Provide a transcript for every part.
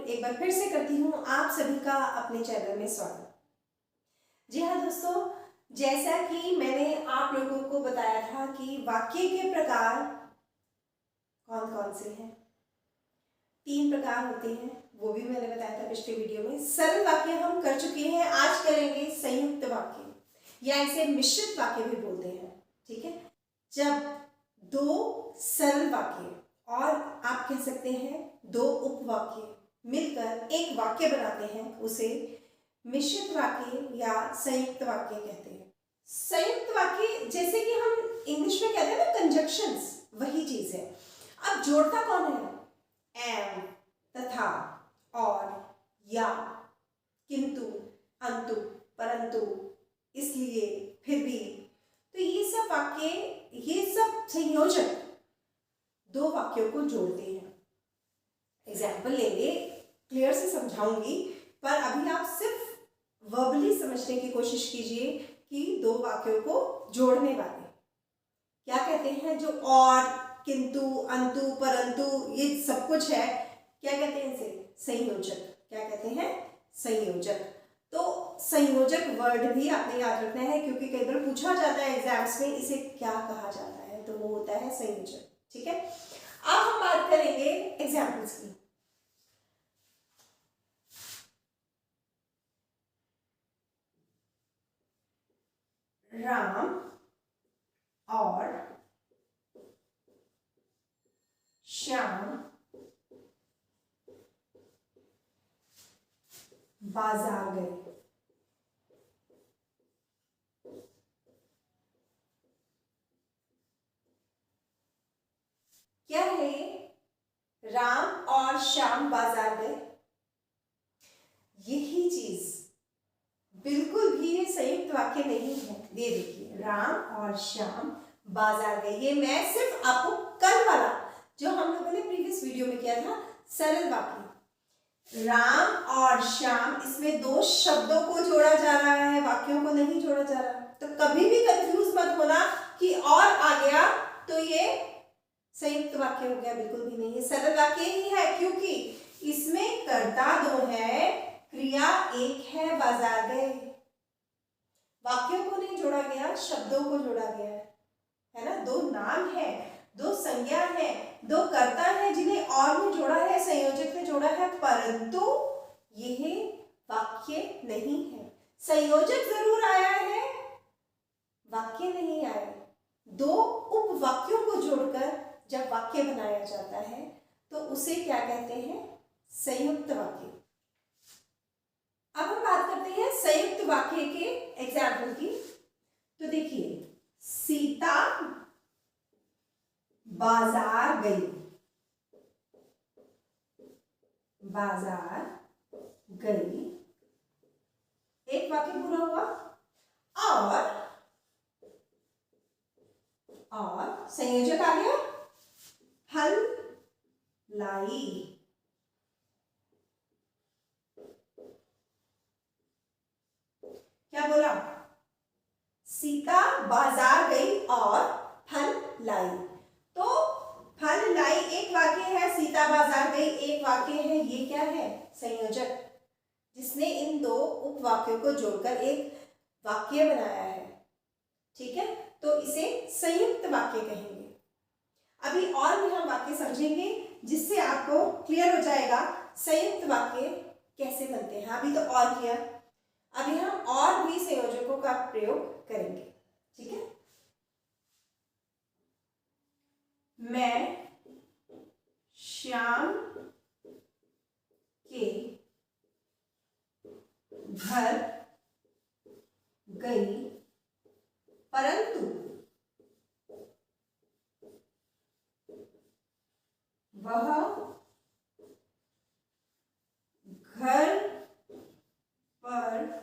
एक बार फिर से करती हूँ आप सभी का अपने चैनल में स्वागत। जी हाँ दोस्तों, जैसा कि मैंने आप लोगों को बताया था कि वाक्य के प्रकार कौन कौन से हैं। 3 प्रकार होते हैं, वो भी मैंने बताया था पिछले वीडियो में। सरल वाक्य हम कर चुके हैं, आज करेंगे संयुक्त वाक्य या इसे मिश्रित वाक्य भी बोलते हैं। ठीक है, जब 2 सरल वाक्य और आप कह सकते हैं 2 उपवाक्य मिलकर एक वाक्य बनाते हैं, उसे मिश्रित वाक्य या संयुक्त वाक्य कहते हैं। संयुक्त वाक्य जैसे कि हम इंग्लिश में कहते हैं ना कंजक्शंस, वही चीज है। अब जोड़ता कौन है? एवं, तथा, और, या, किंतु, अंतु, परंतु, इसलिए, फिर भी। तो ये सब वाक्य, ये सब संयोजक 2 वाक्यों को जोड़ते हैं। एग्जाम्पल लेंगे, क्लियर से समझाऊंगी, पर अभी आप सिर्फ वर्बली समझने की कोशिश कीजिए कि 2 वाक्यों को जोड़ने वाले क्या कहते हैं। जो और, किंतु, अंतु, परंतु, ये सब कुछ है, क्या कहते हैं इसे? संयोजक। क्या कहते हैं? संयोजक। तो संयोजक वर्ड भी आपने याद रखना है, क्योंकि कई बार पूछा जाता है एग्जाम्स में, इसे क्या कहा जाता है, तो वो होता है संयोजक। ठीक है, अब हम बात करेंगे एग्जाम्पल्स की। राम और श्याम बाजार गए। क्या है ये? राम और श्याम बाजार गए। यही चीज बिल्कुल भी ये संयुक्त वाक्य नहीं है। ये देखिए, राम और श्याम बाजार गए, ये मैं सिर्फ आपको कल वाला जो हम लोगों ने प्रीवियस वीडियो में किया था सरल वाक्य, राम और श्याम, इसमें 2 शब्दों को जोड़ा जा रहा है, वाक्यों को नहीं जोड़ा जा रहा। तो कभी भी कंफ्यूज मत होना कि और आ गया तो ये संयुक्त वाक्य हो गया, बिल्कुल भी नहीं, ये सरल वाक्य ही है, क्योंकि इसमें कर्ता 2 है, क्रिया 1 है, बाजार गए। वाक्यों को नहीं जोड़ा गया, शब्दों को जोड़ा गया है ना। 2 नाम है, 2 संज्ञा है, 2 कर्ता है, जिन्हें और में जोड़ा है, संयोजक ने जोड़ा है, परंतु यह वाक्य नहीं है। संयोजक जरूर आया है, वाक्य नहीं आया। 2 उपवाक्यों को जोड़कर जब वाक्य बनाया जाता है तो उसे क्या कहते हैं? संयुक्त वाक्य। अब हम बात करते हैं संयुक्त वाक्य के एग्जाम्पल की। तो देखिए, सीता बाजार गई, बाजार गई, एक वाक्य पूरा हुआ। और संयोजक आ गया, फल लाई। क्या बोला? सीता बाजार गई और फल लाई। तो फल लाई एक वाक्य है, सीता बाजार गई एक वाक्य है। ये क्या है? संयोजक, जिसने इन 2 उपवाक्यों को जोड़कर एक वाक्य बनाया है। ठीक है, तो इसे संयुक्त वाक्य कहेंगे। अभी और भी हम वाक्य समझेंगे, जिससे आपको क्लियर हो जाएगा संयुक्त वाक्य कैसे बनते हैं। अभी तो और किया, अभी हम और भी संयोजकों का प्रयोग करेंगे। ठीक है, मैं श्याम के घर गई, परंतु वह घर पर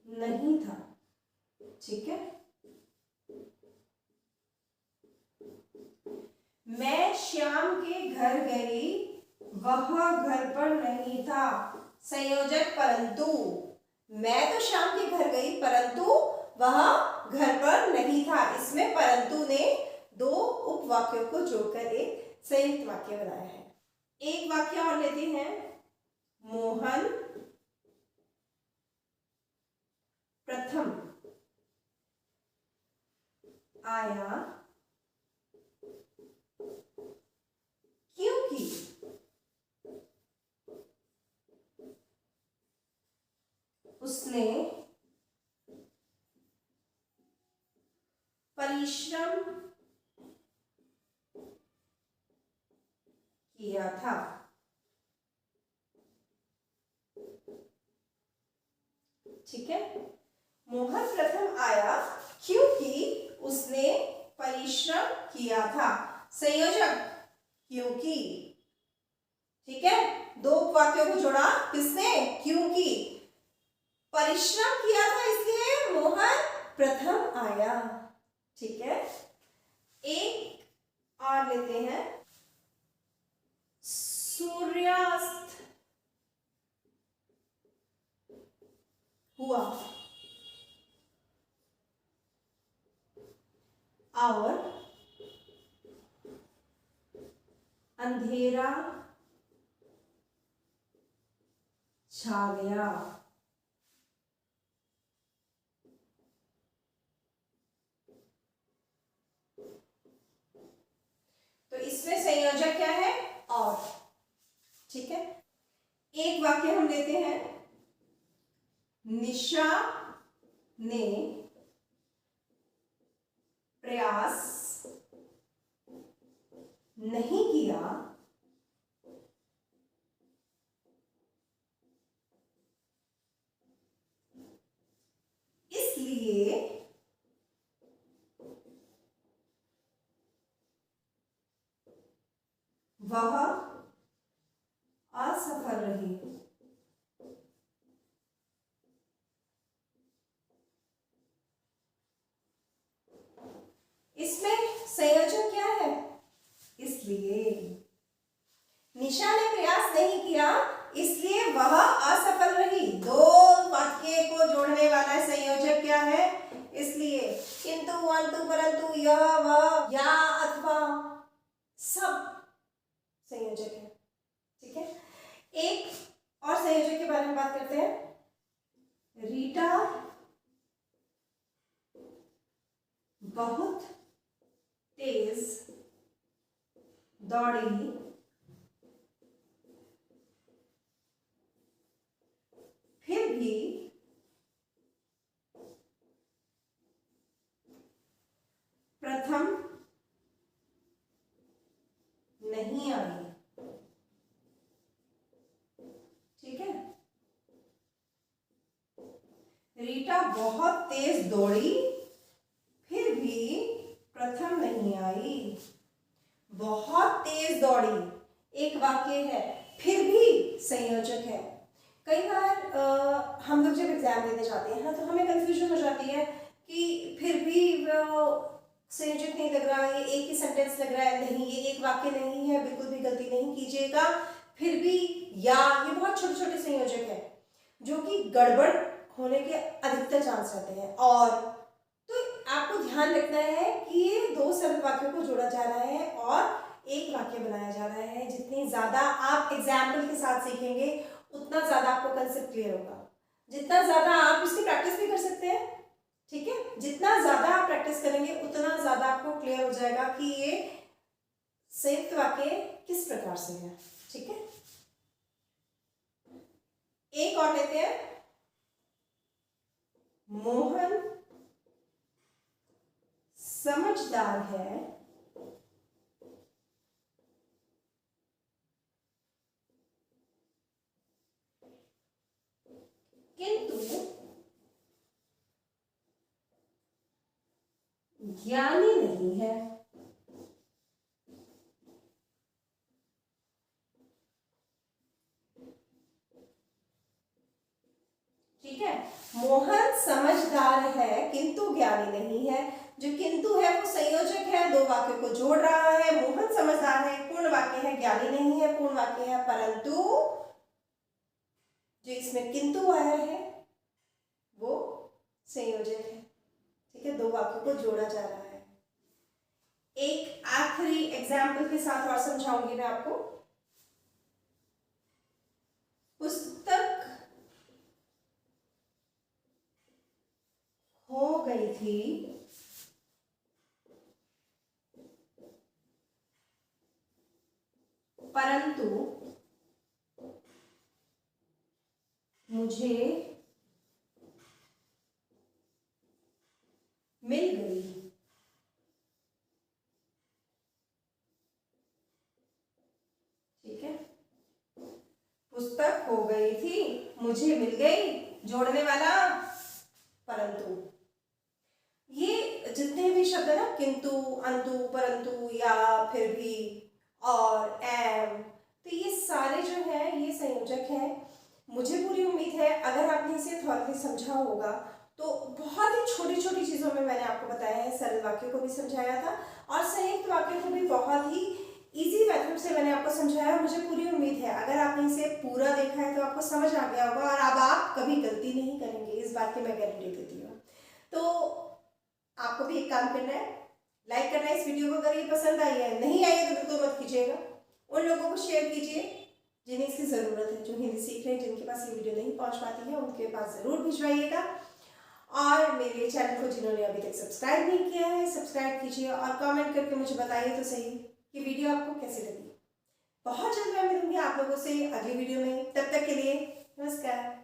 नहीं था। ठीक है, मैं श्याम के घर गई, वह घर पर नहीं था। संयोजक परंतु, मैं तो श्याम के घर गई परंतु वह घर पर नहीं था। इसमें परंतु ने 2 उपवाक्यों को जोड़कर एक संयुक्त वाक्य बनाया है। एक वाक्य और लेते हैं, मोहन प्रथम आया क्योंकि उसने परिश्रम किया था। ठीक है, मोहन प्रथम आया क्योंकि उसने परिश्रम किया था। संयोजक क्योंकि। ठीक है, दो वाक्यों को जोड़ा किसने? क्योंकि। परिश्रम किया था इसलिए मोहन प्रथम आया। ठीक है, एक और लेते हैं, सूर्यास्त हुआ और अंधेरा छा गया। तो इसमें संयोजक क्या है? और। ठीक है, एक वाक्य हम लेते हैं, निशा ने प्रयास नहीं किया इसलिए वह असफल रही। इसमें संयोजक क्या है? इसलिए। निशा ने प्रयास नहीं किया इसलिए वह असफल रही। दो वाक्य को जोड़ने वाला संयोजक क्या है? इसलिए। किंतु, अन्तु, परंतु, यह, वह, या, अथवा, सब संयोजक है। ठीक है, एक और संयोजक के बारे में बात करते हैं, रीटा बहुत तेज दौड़ी फिर भी प्रथम नहीं आई। ठीक है, रीटा बहुत तेज दौड़ी फिर भी प्रथम नहीं आई। बहुत तेज दौड़ी एक वाक्य है, फिर भी संयोजक है। कई बार हम लोग जब एग्जाम देने जाते हैं ना तो हमें कंफ्यूजन हो जाती है कि फिर भी संयोजक नहीं लग रहा है, एक ही सेंटेंस लग रहा है। नहीं, ये एक वाक्य नहीं है, बिल्कुल भी गलती नहीं कीजिएगा। फिर भी, या, ये बहुत छोटे छोटे संयोजक है जो कि गड़बड़ होने के अधिकतर चांस रहते हैं। और तो आपको ध्यान रखना है कि ये दो सरल वाक्यों को जोड़ा जा रहा है और एक वाक्य बनाया जा रहा है। जितनी ज्यादा आप एग्जाम्पल के साथ सीखेंगे उतना ज्यादा आपको कंसेप्ट क्लियर होगा। जितना ज्यादा आप इसकी प्रैक्टिस भी कर सकते हैं। ठीक है, जितना ज्यादा आप प्रैक्टिस करेंगे उतना ज्यादा आपको क्लियर हो जाएगा कि ये संयुक्त वाक्य किस प्रकार से है। ठीक है, एक और लेते हैं, मोहन समझदार है किंतु ज्ञानी नहीं है। ठीक है, मोहन समझदार है किंतु ज्ञानी नहीं है। जो किंतु है वो संयोजक है, दो वाक्यों को जोड़ रहा है। मोहन समझदार है पूर्ण वाक्य है, ज्ञानी नहीं है पूर्ण वाक्य है, परंतु जो इसमें किंतु आया है वो संयोजक है। ठीक है, दो वाक्यों को जोड़ा जा रहा है। एक आखिरी एग्जाम्पल के साथ और समझाऊंगी मैं आपको। पुस्तक खो गई थी, परंतु मुझे मिल गई। ठीक है, पुस्तक खो गई थी, मुझे मिल गई, जोड़ने वाला परंतु। ये जितने भी शब्द है ना, किंतु, अंतु, परंतु, या, फिर भी, और, एम, तो ये सारे जो है ये संयोजक हैं। मुझे पूरी उम्मीद है अगर आपने इसे थॉरली समझा होगा तो बहुत ही छोटी छोटी चीज़ों में मैंने आपको बताया है, सरल वाक्य को भी समझाया था और संयुक्त वाक्य को भी बहुत ही इजी मेथड से मैंने आपको समझाया। मुझे पूरी उम्मीद है अगर आपने इसे पूरा देखा है तो आपको समझ आ गया होगा और अब आप कभी गलती नहीं करेंगे, इस बात की मैं गारंटी देती हूँ। तो आपको भी एक काम करना है, लाइक करना है इस वीडियो को। अगर ये पसंद आई है, नहीं आई है तो बिल्कुल मत कीजिएगा। उन लोगों को शेयर कीजिए जिन्हें इसकी ज़रूरत है, जो हिंदी सीख रहे हैं, जिनके पास ये वीडियो नहीं पहुंच पाती है, उनके पास ज़रूर भिजवाइएगा। और मेरे चैनल को जिन्होंने अभी तक सब्सक्राइब नहीं किया है, सब्सक्राइब कीजिए और कमेंट करके मुझे बताइए तो सही कि वीडियो आपको कैसी लगी। बहुत जल्द मैं मिलूंगी आप लोगों से अगली वीडियो में, तब तक के लिए नमस्कार।